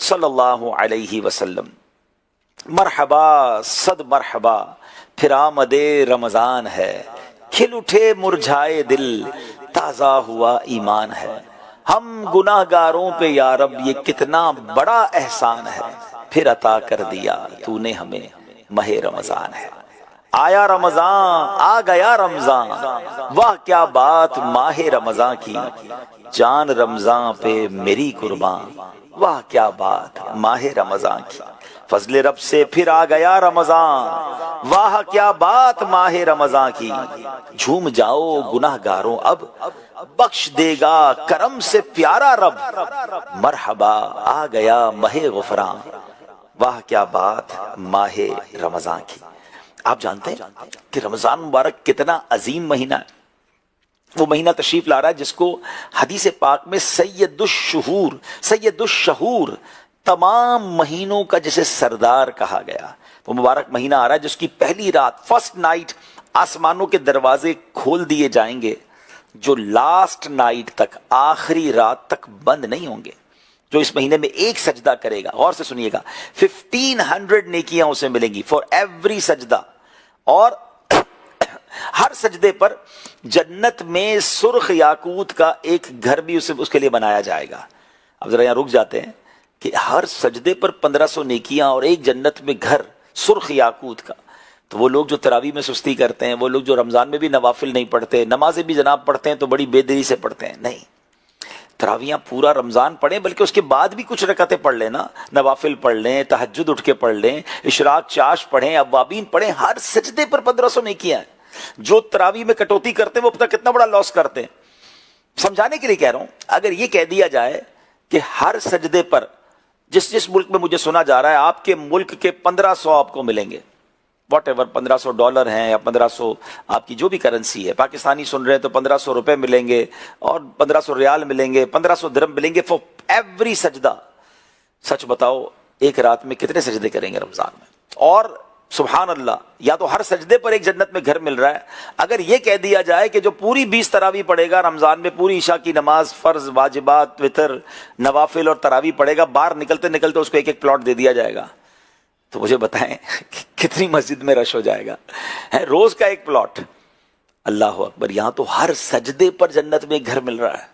صلی اللہ علیہ وسلم۔ مرحبا صد مرحبا پھر آمد رمضان ہے، کھل اٹھے مرجھائے دل تازہ ہوا ایمان ہے۔ ہم گناہ گاروں پہ یا رب یہ کتنا بڑا احسان ہے، پھر عطا کر دیا تو نے ہمیں ماہ رمضان ہے۔ آیا رمضان آ گیا رمضان، واہ کیا بات ماہ رمضان کی، جان رمضان پہ میری قربان، واہ کیا بات ماہ رمضان کی۔ فضل رب سے پھر آ گیا رمضان، واہ کیا بات ماہ رمضان کی۔ جھوم جاؤ گناہ گاروں اب، بخش دے گا کرم سے پیارا رب، مرحبا آ گیا ماہ غفران، واہ کیا بات ماہ رمضان کی۔ آپ جانتے ہیں کہ رمضان مبارک کتنا عظیم مہینہ ہے۔ وہ مہینہ تشریف لا رہا ہے جس کو حدیث پاک میں سید الشہور، تمام مہینوں کا جسے سردار کہا گیا۔ وہ مبارک مہینہ آ رہا ہے جس کی پہلی رات، فرسٹ نائٹ، آسمانوں کے دروازے کھول دیے جائیں گے، جو لاسٹ نائٹ تک، آخری رات تک بند نہیں ہوں گے۔ جو اس مہینے میں ایک سجدہ کرے گا، غور سے سنیے گا، 1500 نیکیاں اسے ملیں گی فار ایوری سجدہ، اور ہر سجدے پر جنت میں سرخ یاقوت کا ایک گھر بھی اس کے لیے بنایا جائے گا۔ اب ذرا یہاں رک جاتے ہیں کہ ہر سجدے پر 1500 نیکیاں اور ایک جنت میں گھر سرخ یاقوت کا، تو وہ لوگ جو تراویح میں سستی کرتے ہیں، وہ لوگ جو رمضان میں بھی نوافل نہیں پڑھتے، نمازیں بھی جناب پڑھتے ہیں تو بڑی بے دلی سے پڑھتے ہیں، نہیں، تراویحاں پورا رمضان پڑھیں، بلکہ اس کے بعد بھی کچھ رکعتیں پڑھ لیں نا، نوافل پڑھ لیں، تہجد اٹھ کے پڑھ لیں، اشراق چاش پڑھیں، اوابین پڑھیں، ہر سجدے پر 1500 نیکیاں ہیں۔ جو تراویح میں کٹوتی کرتے ہیں وہ پتہ کتنا بڑا لاس کرتے ہیں۔ سمجھانے کے لیے کہہ رہا ہوں، اگر یہ کہہ دیا جائے کہ ہر سجدے پر، جس ملک میں مجھے سنا جا رہا ہے آپ کے ملک کے 1500 آپ کو ملیں گے، واٹ ایور، $1500 ہیں یا 1500 آپ کی جو بھی کرنسی ہے، پاکستانی سن رہے ہیں تو 1500 روپے ملیں گے، اور 1500 ریال ملیں گے، 1500 درہم ملیں گے فور ایوری سجدہ۔ سچ بتاؤ ایک رات میں کتنے سجدے کریں گے رمضان میں؟ اور سبحان اللہ، یا تو ہر سجدے پر ایک جنت میں گھر مل رہا ہے۔ اگر یہ کہہ دیا جائے کہ جو پوری 20 تراویح پڑھے گا رمضان میں، پوری عشاء کی نماز، فرض، واجبات، وتر، نوافل اور تراویح پڑھے گا، باہر نکلتے نکلتے اس کو ایک ایک پلاٹ دے دیا جائے گا، تو مجھے بتائیں کتنی مسجد میں رش ہو جائے گا، روز کا ایک پلاٹ۔ اللہ اکبر، یہاں تو ہر سجدے پر جنت میں گھر مل رہا ہے۔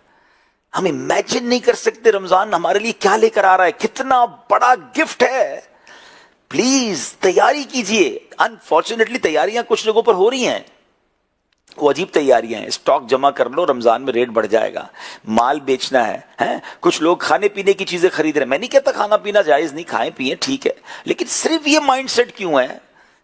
ہم امیجن نہیں کر سکتے رمضان ہمارے لیے کیا لے کر آ رہا ہے، کتنا بڑا گفٹ ہے۔ پلیز تیاری کیجئے۔ انفارچونیٹلی تیاریاں کچھ لوگوں پر ہو رہی ہیں، وہ عجیب تیاریاں ہیں، اسٹاک جمع کر لو، رمضان میں ریٹ بڑھ جائے گا، مال بیچنا ہے، کچھ لوگ کھانے پینے کی چیزیں خرید رہے ہیں۔ میں نہیں کہتا کھانا پینا جائز نہیں، کھائیں پیئیں ٹھیک ہے، لیکن صرف یہ مائنڈ سیٹ کیوں ہے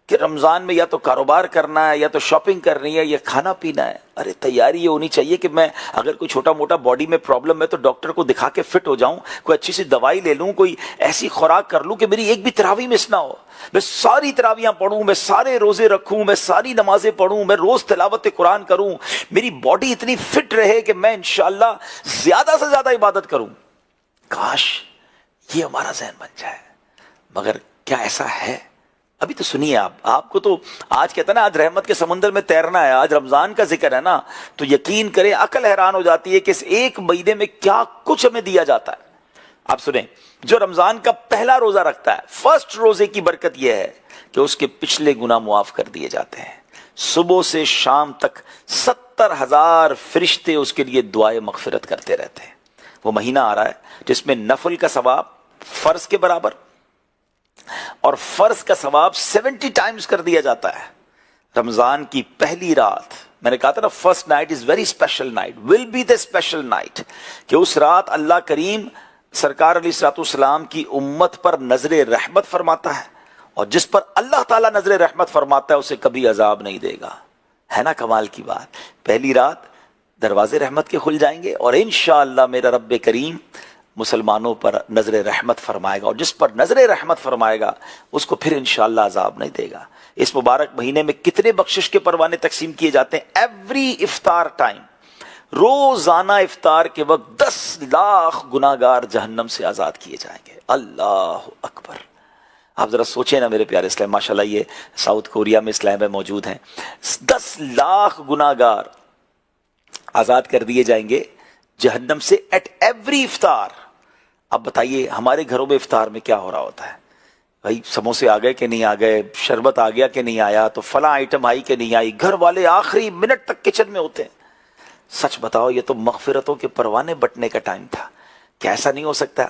کہ رمضان میں یا تو کاروبار کرنا ہے، یا تو شاپنگ کرنی ہے، یا کھانا پینا ہے؟ ارے تیاری یہ ہونی چاہیے کہ میں اگر کوئی چھوٹا موٹا باڈی میں پرابلم ہے تو ڈاکٹر کو دکھا کے فٹ ہو جاؤں، کوئی اچھی سی دوائی لے لوں، کوئی ایسی خوراک کر لوں کہ میری ایک بھی تراویح مس نہ ہو، میں ساری تراویحاں پڑھوں، میں سارے روزے رکھوں، میں ساری نمازیں پڑھوں، میں روز تلاوت قرآن کروں، میری باڈی اتنی فٹ رہے کہ میں انشاءاللہ زیادہ سے زیادہ عبادت کروں۔ کاش یہ ہمارا ذہن بن جائے، مگر کیا ایسا ہے؟ ابھی تو سنیے، آپ کو تو آج کہتا ہے نا، آج رحمت کے سمندر میں تیرنا ہے، آج رمضان کا ذکر ہے نا، تو یقین کریں عقل حیران ہو جاتی ہے کہ اس ایک مہینے میں کیا کچھ ہمیں دیا جاتا ہے۔ آپ سنیں، جو رمضان کا پہلا روزہ رکھتا ہے، فرسٹ روزے کی برکت یہ ہے کہ اس کے پچھلے گناہ معاف کر دیے جاتے ہیں۔ صبح سے شام تک 70,000 فرشتے اس کے لیے دعائے مغفرت کرتے رہتے ہیں۔ وہ مہینہ آ رہا ہے جس میں نفل کا ثواب فرض کے برابر اور فرض کا ثواب 70 ٹائمز کر دیا جاتا ہے۔ رمضان کی پہلی رات، میں نے کہا تھا نا، first night is very special night, will be the special night, کہ اس رات اللہ کریم سرکار علیہ الصلوۃ والسلام کی امت پر نظر رحمت فرماتا ہے، اور جس پر اللہ تعالیٰ نظر رحمت فرماتا ہے اسے کبھی عذاب نہیں دے گا۔ ہے نا کمال کی بات؟ پہلی رات دروازے رحمت کے کھل جائیں گے، اور انشاءاللہ میرا رب کریم مسلمانوں پر نظر رحمت فرمائے گا، اور جس پر نظر رحمت فرمائے گا اس کو پھر انشاءاللہ عذاب نہیں دے گا۔ اس مبارک مہینے میں کتنے بخشش کے پروانے تقسیم کیے جاتے ہیں؟ ایوری افطار ٹائم، روزانہ افطار کے وقت 10 لاکھ گناہگار جہنم سے آزاد کیے جائیں گے۔ اللہ اکبر! آپ ذرا سوچیں نا میرے پیارے اسلام، ماشاءاللہ یہ ساؤتھ کوریا میں اسلام میں موجود ہیں، 10 لاکھ گناہگار آزاد کر دیے جائیں گے جہنم سے ایٹ ایوری افطار۔ اب بتائیے ہمارے گھروں میں افطار میں کیا ہو رہا ہوتا ہے؟ بھائی سموسے آ گئے کہ نہیں آ گئے، شربت آ گیا کہ نہیں آیا، تو فلاں آئٹم آئی کہ نہیں آئی، گھر والے آخری منٹ تک کچن میں ہوتے ہیں۔ سچ بتاؤ یہ تو مغفرتوں کے پروانے بٹنے کا ٹائم تھا، کیا ایسا نہیں ہو سکتا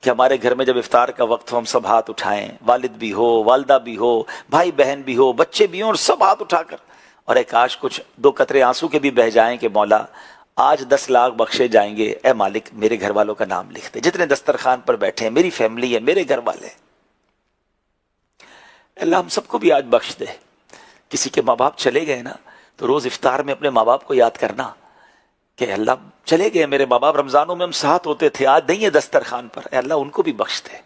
کہ ہمارے گھر میں جب افطار کا وقت ہو ہم سب ہاتھ اٹھائیں، والد بھی ہو، والدہ بھی ہو، بھائی بہن بھی ہو، بچے بھی ہوں، اور سب ہاتھ اٹھا کر، اور ایک کاش کچھ 2 قطرے آنسو کے بھی بہہ جائیں کہ مولا آج 10 لاکھ بخشے جائیں گے، اے مالک میرے گھر والوں کا نام لکھ دے، جتنے دسترخوان پر بیٹھے ہیں، میری فیملی ہے، میرے گھر والے، اللہ ہم سب کو بھی آج بخش دے۔ کسی کے ماں باپ چلے گئے نا تو روز افطار میں اپنے ماں باپ کو یاد کرنا کہ اللہ چلے گئے میرے ماں باپ، رمضانوں میں ہم ساتھ ہوتے تھے، آج نہیں ہے دسترخوان پر، اے اللہ ان کو بھی بخش دے،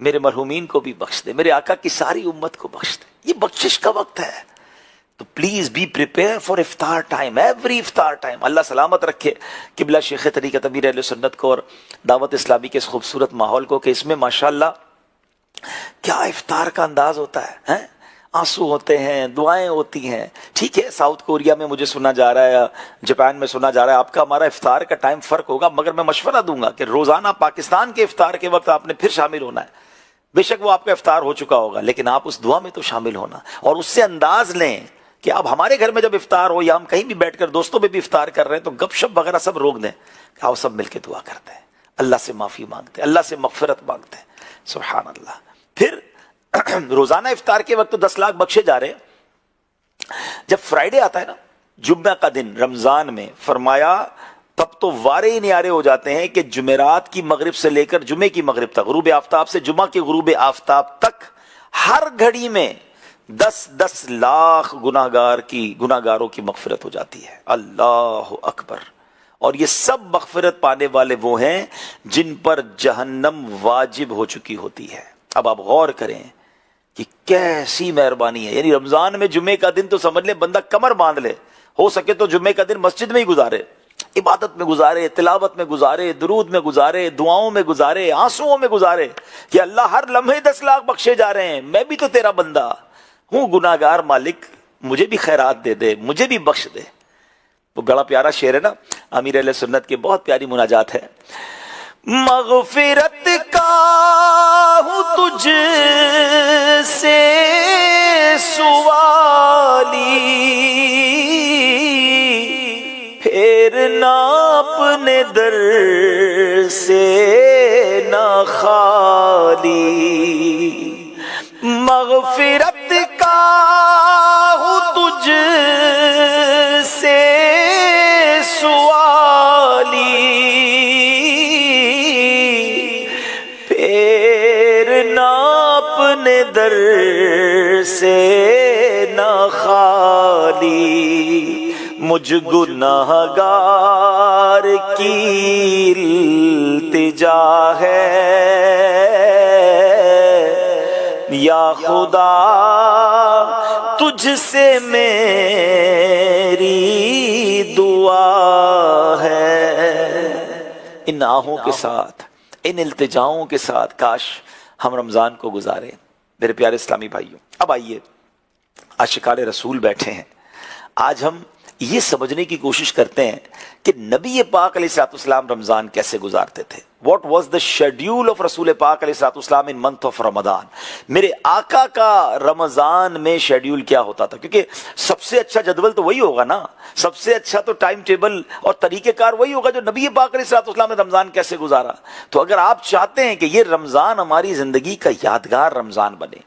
میرے مرحومین کو بھی بخش دے، میرے آقا کی ساری امت کو بخش دے۔ یہ بخشش کا وقت ہے، تو پلیز بی پریپیئر فار افطار ٹائم، ایوری افطار ٹائم۔ اللہ سلامت رکھے قبلہ شیخ طریقت امیر اہل سنت کو اور دعوت اسلامی کے اس خوبصورت ماحول کو، کہ اس میں ماشاءاللہ کیا افطار کا انداز ہوتا ہے، آنسو ہوتے ہیں، دعائیں ہوتی ہیں۔ ٹھیک ہے ساؤتھ کوریا میں مجھے سنا جا رہا ہے، جاپان میں سنا جا رہا ہے آپ کا ہمارا افطار کا ٹائم فرق ہوگا، مگر میں مشورہ دوں گا کہ روزانہ پاکستان کے افطار کے وقت آپ نے پھر شامل ہونا ہے۔ بے شک وہ آپ کا افطار ہو چکا ہوگا، لیکن آپ اس دعا میں تو شامل ہونا، اور اس سے انداز لیں کہ اب ہمارے گھر میں جب افطار ہو یا ہم کہیں بھی بیٹھ کر دوستوں میں بھی افطار کر رہے ہیں تو گپ شپ وغیرہ سب روک دیں، کہ آؤ سب مل کے دعا کرتے ہیں، اللہ سے معافی مانگتے ہیں، اللہ سے مغفرت مانگتے ہیں۔ سبحان اللہ۔ پھر روزانہ افطار کے وقت تو 10 لاکھ بخشے جا رہے ہیں، جب فرائیڈے آتا ہے نا، جمعہ کا دن رمضان میں، فرمایا تب تو وارے ہی نیارے ہو جاتے ہیں کہ جمعرات کی مغرب سے لے کر جمعے کی مغرب تک، غروب آفتاب سے جمعہ کے غروب آفتاب تک، ہر گھڑی میں 10 لاکھ گناہگاروں کی مغفرت ہو جاتی ہے۔ اللہ اکبر۔ اور یہ سب مغفرت پانے والے وہ ہیں جن پر جہنم واجب ہو چکی ہوتی ہے۔ اب آپ غور کریں کہ کیسی مہربانی ہے، یعنی رمضان میں جمعے کا دن تو سمجھ لیں بندہ کمر باندھ لے، ہو سکے تو جمعے کا دن مسجد میں ہی گزارے، عبادت میں گزارے، تلاوت میں گزارے، درود میں گزارے، دعاؤں میں گزارے، آنسوؤں میں گزارے، کہ اللہ ہر لمحے 10 لاکھ بخشے جا رہے ہیں، میں بھی تو تیرا بندہ ہوں، گناہگار مالک مجھے بھی خیرات دے دے، مجھے بھی بخش دے۔ وہ بڑا پیارا شعر ہے نا، امیر اہل سنت کی بہت پیاری مناجات ہے۔ مغفرت کا ہوں تجھ سے سوالی، پھیرنا اپنے در سے نہ خالی، مغفرت کا ہوں تجھ سے سوالی، پھیرنا اپنے در سے نہ خالی، مجھ گناہگار کی التجا ہے یا خدا، تجھ سے میری دعا ہے۔ ان آہوں کے ساتھ، ان التجاؤں کے ساتھ کاش ہم رمضان کو گزارے۔ میرے پیارے اسلامی بھائیوں، اب آئیے عاشقان رسول بیٹھے ہیں، آج ہم یہ سمجھنے کی کوشش کرتے ہیں کہ نبی پاک علیہ الصلوۃ والسلام رمضان کیسے گزارتے تھے۔ What was the schedule of رسول پاک علیہ الصلوۃ والسلام in month of رمضان؟ میرے آقا کا رمضان میں شیڈیول کیا ہوتا تھا؟ کیونکہ سب سے اچھا جدول تو وہی ہوگا نا، سب سے اچھا تو ٹائم ٹیبل اور طریقہ کار وہی ہوگا جو نبی پاک علیہ الصلوۃ والسلام نے رمضان کیسے گزارا۔ تو اگر آپ چاہتے ہیں کہ یہ رمضان ہماری زندگی کا یادگار رمضان بنے،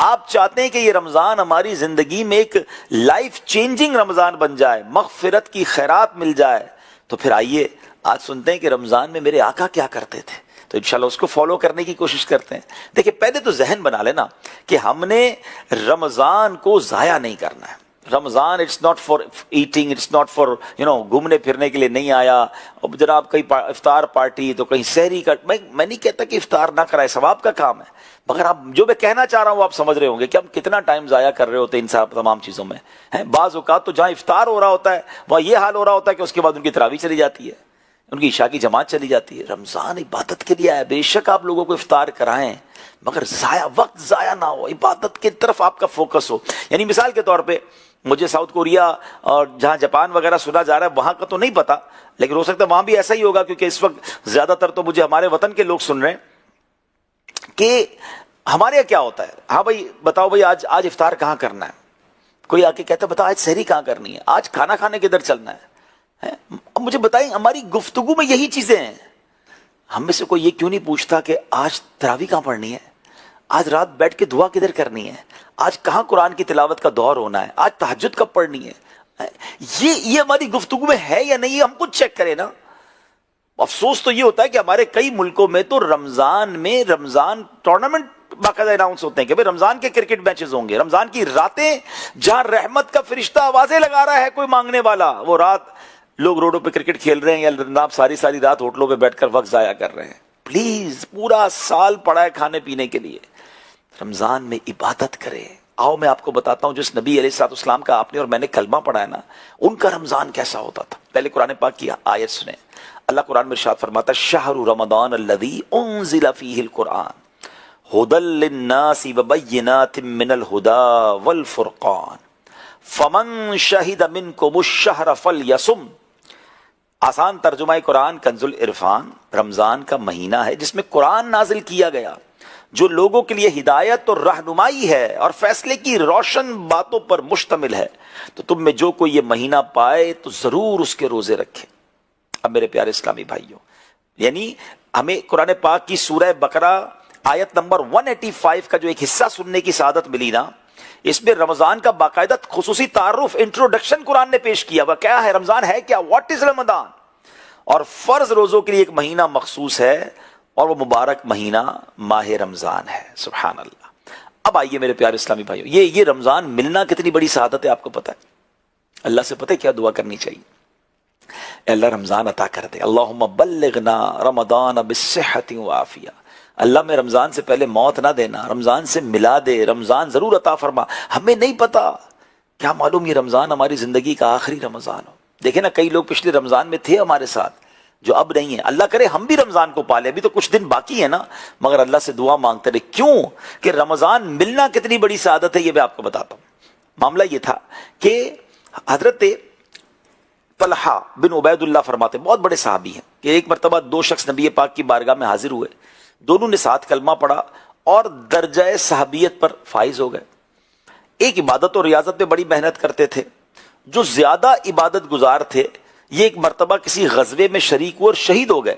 آپ چاہتے ہیں کہ یہ رمضان ہماری زندگی میں ایک لائف چینجنگ رمضان بن جائے، مغفرت کی خیرات مل جائے، تو پھر آئیے آج سنتے ہیں کہ رمضان میں میرے آقا کیا کرتے تھے، تو انشاءاللہ اس کو فالو کرنے کی کوشش کرتے ہیں۔ دیکھیں پہلے تو ذہن بنا لینا کہ ہم نے رمضان کو ضائع نہیں کرنا ہے۔ Ramzan it's not for eating, it's not for گھومنے پھرنے کے لیے نہیں آیا، اب جناب کہیں افطار پارٹی تو کہیں سحری کا، میں نہیں کہتا کہ افطار نہ کرائے، ثواب کا کام ہے، مگر آپ جو میں کہنا چاہ رہا ہوں وہ آپ سمجھ رہے ہوں گے کہ ہم کتنا ٹائم ضائع کر رہے ہوتے ہیں ان تمام چیزوں میں۔ بعض اوقات تو جہاں افطار ہو رہا ہوتا ہے وہاں یہ حال ہو رہا ہوتا ہے کہ اس کے بعد ان کی تراویح چلی جاتی ہے، ان کی عشاء کی جماعت چلی جاتی ہے۔ رمضان عبادت کے لیے آیا، بے شک آپ لوگوں کو افطار کرائیں، مگر وقت ضائع نہ ہو، عبادت کی طرف آپ کا فوکس ہو۔ یعنی مثال کے طور پہ مجھے ساؤتھ کوریا اور جہاں جاپان وغیرہ سنا جا رہا ہے وہاں کا تو نہیں پتا، لیکن ہو سکتا ہے وہاں بھی ایسا ہی ہوگا، کیونکہ اس وقت زیادہ تر تو مجھے ہمارے وطن کے لوگ سن رہے ہیں کہ ہمارے یہاں کیا ہوتا ہے. ہاں بھائی بتاؤ بھائی آج افطار کہاں کرنا ہے، کوئی آ کے کہتا ہے بتا آج سحری کہاں کرنی ہے، آج کھانا کھانے کدھر چلنا ہے. اب مجھے بتائیں ہماری گفتگو میں یہی چیزیں ہیں. ہم میں سے کوئی یہ کیوں نہیں پوچھتا کہ آج تراویح کہاں پڑھنی ہے، آج رات بیٹھ کے دعا کدھر کرنی ہے، آج کہاں قرآن کی تلاوت کا دور ہونا ہے، آج تہجد کب پڑھنی ہے. یہ ہماری گفتگو میں ہے یا نہیں، ہم خود چیک کریں نا. افسوس تو یہ ہوتا ہے کہ ہمارے کئی ملکوں میں تو رمضان ٹورنامنٹ باقاعدہ اناؤنس ہوتے ہیں کہ بھئی رمضان کے کرکٹ میچز ہوں گے، رمضان کی راتیں جہاں رحمت کا فرشتہ آوازیں لگا رہا ہے کوئی مانگنے والا، وہ رات لوگ روڈوں پہ کرکٹ کھیل رہے ہیں یا جناب ساری رات ہوٹلوں پہ بیٹھ کر وقت ضائع کر رہے ہیں. پلیز پورا سال پڑا ہے کھانے پینے کے لیے، رمضان میں عبادت کرے. آؤ میں آپ کو بتاتا ہوں جس نبی علیہ الصلوۃ والسلام کا آپ نے اور میں نے کلمہ پڑھا ہے نا، ان کا رمضان کیسا ہوتا تھا. پہلے قرآن پاک کی آیت سنیں. اللہ قرآن میں ارشاد فرماتا ہے شہر رمضان الذی انزل فیہ القرآن ھدی للناس وبینات من الھدی والفرقان فمن شہد منکم الشہر فلیصم. آسان ترجمہ قرآن کنز العرفان. رمضان کا مہینہ ہے جس میں قرآن نازل کیا گیا جو لوگوں کے لیے ہدایت اور رہنمائی ہے اور فیصلے کی روشن باتوں پر مشتمل ہے. تو تم میں جو کوئی یہ مہینہ پائے تو ضرور اس کے روزے رکھے. اب میرے پیارے اسلامی بھائیوں، یعنی ہمیں قرآن پاک کی سورہ بقرہ آیت نمبر 185 کا جو ایک حصہ سننے کی سعادت ملی نا، اس میں رمضان کا باقاعدہ خصوصی تعارف انٹروڈکشن قرآن نے پیش کیا. وہ کیا ہے رمضان ہے کیا، واٹ از رمضان. اور فرض روزوں کے لیے ایک مہینہ مخصوص ہے اور وہ مبارک مہینہ ماہ رمضان ہے. سبحان اللہ. اب آئیے میرے پیارے اسلامی بھائیوں، یہ رمضان ملنا کتنی بڑی سعادت ہے آپ کو پتہ ہے. اللہ سے پتہ ہے کیا دعا کرنی چاہیے، اے اللہ رمضان عطا کر دے. اللہم بلغنا رمضان بالصحت وعافیہ. اللہ میں رمضان سے پہلے موت نہ دینا، رمضان سے ملا دے، رمضان ضرور عطا فرما. ہمیں نہیں پتا، کیا معلوم یہ رمضان ہماری زندگی کا آخری رمضان ہو. دیکھیں نا کئی لوگ پچھلے رمضان میں تھے ہمارے ساتھ جو اب نہیں ہیں. اللہ کرے ہم بھی رمضان کو پالے، ابھی تو کچھ دن باقی ہے نا، مگر اللہ سے دعا مانگتے رہے. کیوں کہ رمضان ملنا کتنی بڑی سعادت ہے یہ میں آپ کو بتاتا ہوں. معاملہ یہ تھا کہ حضرت طلحہ بن عبید اللہ فرماتے، بہت بڑے صحابی ہیں، کہ ایک مرتبہ دو شخص نبی پاک کی بارگاہ میں حاضر ہوئے. دونوں نے ساتھ کلمہ پڑھا اور درجہ صحابیت پر فائز ہو گئے. ایک عبادت اور ریاضت میں بڑی محنت کرتے تھے، جو زیادہ عبادت گزار تھے یہ ایک مرتبہ کسی غزوے میں شریک ہوئے اور شہید ہو گئے.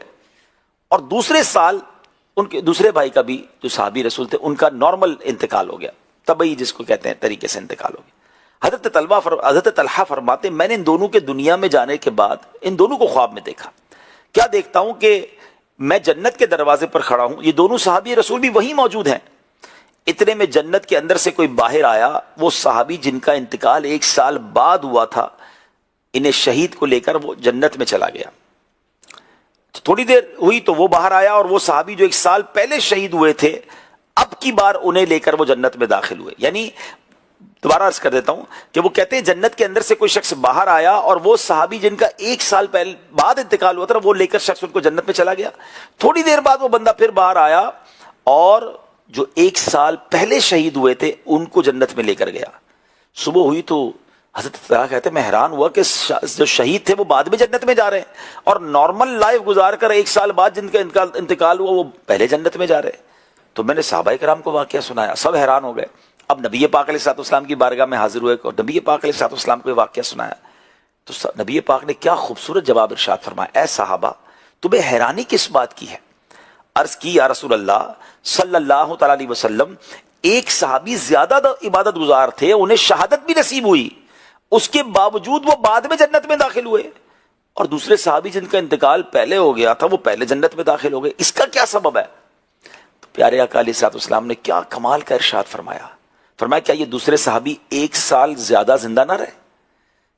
اور دوسرے سال ان کے دوسرے بھائی کا بھی جو صحابی رسول تھے ان کا نارمل انتقال ہو گیا، طبعی جس کو کہتے ہیں طریقے سے انتقال ہو گیا. حضرت طلحہ فرماتے میں نے ان دونوں کے دنیا میں جانے کے بعد ان دونوں کو خواب میں دیکھا. کیا دیکھتا ہوں کہ میں جنت کے دروازے پر کھڑا ہوں، یہ دونوں صحابی رسول بھی وہیں موجود ہیں. اتنے میں جنت کے اندر سے کوئی باہر آیا، وہ صحابی جن کا انتقال 1 سال بعد ہوا تھا، انہیں شہید کو لے کر وہ جنت میں چلا گیا. تھوڑی دیر ہوئی تو وہ باہر آیا اور وہ صحابی جو 1 سال پہلے شہید ہوئے تھے اب کی بار انہیں لے کر وہ جنت میں داخل ہوئے. یعنی دوبارہ عرض کر دیتا ہوں کہ وہ کہتے ہیں جنت کے اندر سے کوئی شخص باہر آیا اور وہ صحابی جن کا 1 سال پہلے بعد انتقال ہوا تھا وہ لے کر شخص ان کو جنت میں چلا گیا. تھوڑی دیر بعد وہ بندہ پھر باہر آیا اور جو 1 سال پہلے شہید ہوئے تھے ان کو جنت میں لے کر گیا. صبح ہوئی تو حضرت طلحہ کہتے میں حیران ہوا کہ جو شہید تھے وہ بعد میں جنت میں جا رہے ہیں اور نارمل لائف گزار کر 1 سال بعد جن کا انتقال ہوا وہ پہلے جنت میں جا رہے ہیں. تو میں نے صحابہ کرام کو واقعہ سنایا، سب حیران ہو گئے. اب نبی پاک علیہ الصلوۃ والسلام کی بارگاہ میں حاضر ہوئے اور نبی پاک علیہ الصلوۃ والسلام کو یہ واقعہ سنایا تو نبی پاک نے کیا خوبصورت جواب ارشاد فرمایا، اے صحابہ تمہیں حیرانی کس بات کی ہے؟ عرض کی یا رسول اللہ صلی اللہ تعالی علیہ وسلم، ایک صحابی زیادہ عبادت گزار تھے، انہیں شہادت بھی نصیب ہوئی، اس کے باوجود وہ بعد میں جنت میں داخل ہوئے، اور دوسرے صحابی جن کا انتقال پہلے ہو گیا تھا وہ پہلے جنت میں داخل ہو گئے. اس کا کیا سبب ہے؟ تو پیارے آقا علیہ الصلوۃ والسلام نے کیا کمال کا ارشاد فرمایا. فرمایا کیا یہ دوسرے صحابی 1 سال زیادہ زندہ نہ رہے؟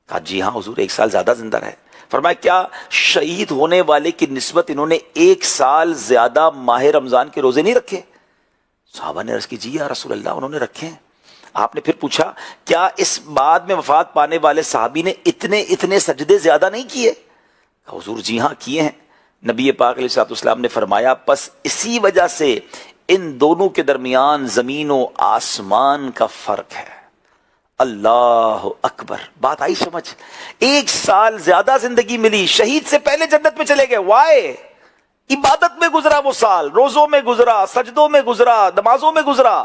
کہا جی ہاں حضور 1 سال زیادہ زندہ رہے. فرمایا کیا شہید ہونے والے کی نسبت انہوں نے 1 سال زیادہ ماہ رمضان کے روزے نہیں رکھے؟ صحابہ نے عرض کی جی یا رسول اللہ انہوں نے رکھے ہیں. آپ نے پھر پوچھا کیا اس بعد میں وفات پانے والے صحابی نے اتنے سجدے زیادہ نہیں کیے؟ کہا حضور جی ہاں کیے ہیں. نبی پاک علیہ الصلوۃ والسلام نے فرمایا پس اسی وجہ سے ان دونوں کے درمیان زمین و آسمان کا فرق ہے. اللہ اکبر. بات آئی سمجھ؟ 1 سال زیادہ زندگی ملی, شہید سے پہلے جنت میں چلے گئے. وائے؟ عبادت میں گزرا وہ سال, روزوں میں گزرا, سجدوں میں گزرا, نمازوں میں گزرا.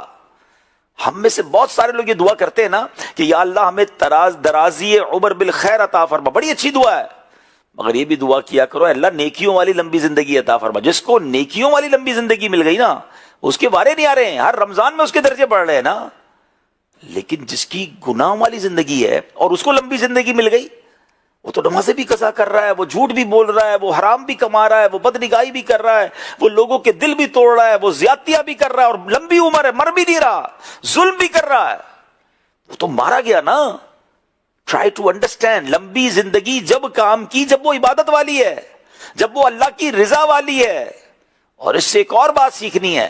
ہم میں سے بہت سارے لوگ یہ دعا کرتے ہیں نا کہ یا اللہ ہمیں درازی عمر بالخیر عطا فرما. بڑی اچھی دعا ہے, مگر یہ بھی دعا کیا کرو اللہ نیکیوں والی لمبی زندگی عطا فرما. جس کو نیکیوں والی لمبی زندگی مل گئی نا, اس کے وارے نہیں آ رہے ہیں, ہر رمضان میں اس کے درجے بڑھ رہے ہیں نا. لیکن جس کی گناہ والی زندگی ہے اور اس کو لمبی زندگی مل گئی, وہ تو نمازیں بھی قضا کر رہا ہے, وہ جھوٹ بھی بول رہا ہے, وہ حرام بھی کما رہا ہے, وہ بدنگاہی بھی کر رہا ہے, وہ لوگوں کے دل بھی توڑ رہا ہے, وہ زیادتیاں بھی کر رہا ہے, اور لمبی عمر ہے, مر بھی نہیں رہا, ظلم بھی کر رہا ہے. وہ تو مارا گیا نا. ٹرائی ٹو انڈرسٹینڈ, لمبی زندگی جب کام کی جب وہ عبادت والی ہے, جب وہ اللہ کی رضا والی ہے. اور اس سے ایک اور بات سیکھنی ہے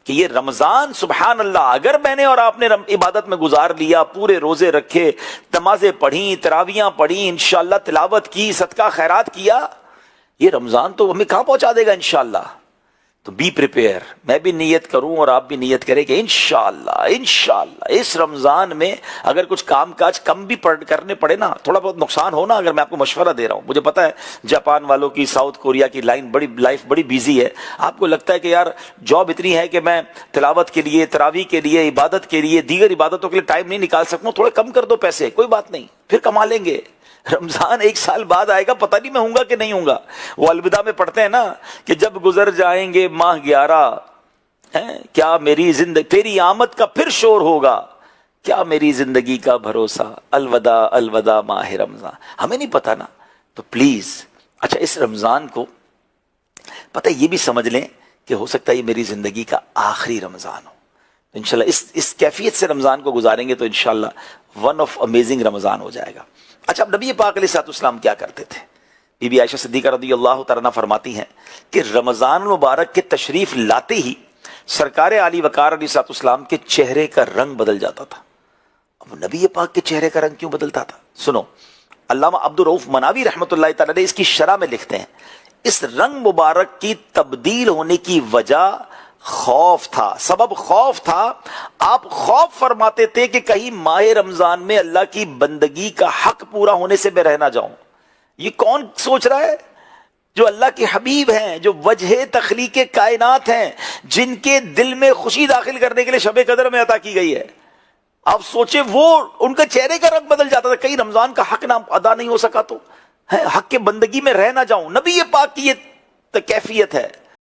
کہ یہ رمضان سبحان اللہ اگر میں نے اور آپ نے عبادت میں گزار لیا, پورے روزے رکھے, نمازیں پڑھیں, تراویحاں پڑھیں, انشاءاللہ تلاوت کی, صدقہ خیرات کیا, یہ رمضان تو ہمیں کہاں پہنچا دے گا انشاءاللہ. تو بی پریپیئر, میں بھی نیت کروں اور آپ بھی نیت کریں کہ انشاءاللہ اس رمضان میں اگر کچھ کام کاج کم بھی کرنے پڑے نا, تھوڑا بہت نقصان ہونا, اگر میں آپ کو مشورہ دے رہا ہوں, مجھے پتا ہے جاپان والوں کی, ساؤتھ کوریا کی لائف بڑی بیزی ہے. آپ کو لگتا ہے کہ یار جاب اتنی ہے کہ میں تلاوت کے لیے, تراویح کے لیے, عبادت کے لیے, دیگر عبادتوں کے لیے ٹائم نہیں نکال سکتا, تھوڑے کم کر دو پیسے, کوئی بات نہیں, پھر کما لیں گے. رمضان 1 سال بعد آئے گا, پتہ نہیں میں ہوں گا کہ نہیں ہوں گا. وہ الوداع میں پڑھتے ہیں نا کہ جب گزر جائیں گے ماہ 11, کیا میری زندگی تیری آمد کا پھر شور ہوگا, کیا میری زندگی کا بھروسہ, الوداع الوداع ماہ رمضان. ہمیں نہیں پتا نا, تو پلیز اچھا اس رمضان کو پتہ یہ بھی سمجھ لیں کہ ہو سکتا ہے یہ میری زندگی کا آخری رمضان ہو. انشاءاللہ اس کیفیت سے رمضان کو گزاریں گے تو انشاءاللہ ون آف امیزنگ رمضان ہو جائے گا. اچھا, اب نبی پاک علیہ الصلوۃ والسلام کیا کرتے تھے؟ بی بی عائشہ صدیقہ رضی اللہ تعالیٰ عنہ فرماتی ہیں کہ رمضان المبارک کے تشریف لاتے ہی سرکار علی وقار علیہ الصلوۃ والسلام کے چہرے کا رنگ بدل جاتا تھا. اب نبی پاک کے چہرے کا رنگ کیوں بدلتا تھا؟ سنو, علامہ عبدالرؤف مناوی رحمۃ اللہ تعالیٰ نے اس کی شرح میں لکھتے ہیں, اس رنگ مبارک کی تبدیل ہونے کی وجہ خوف تھا, سبب خوف تھا. آپ خوف فرماتے تھے کہ کہیں ماہ رمضان میں اللہ کی بندگی کا حق پورا ہونے سے میں رہ نہ جاؤں. یہ کون سوچ رہا ہے؟ جو اللہ کے حبیب ہیں, جو وجہ تخلیق کائنات ہیں, جن کے دل میں خوشی داخل کرنے کے لیے شب قدر میں عطا کی گئی ہے. آپ سوچیں وہ ان کے چہرے کا رنگ بدل جاتا تھا, کہیں رمضان کا حق نہ ادا نہیں ہو سکا تو حق کے بندگی میں رہ نہ جاؤں. نبی پاک کی یہ کیفیت ہے.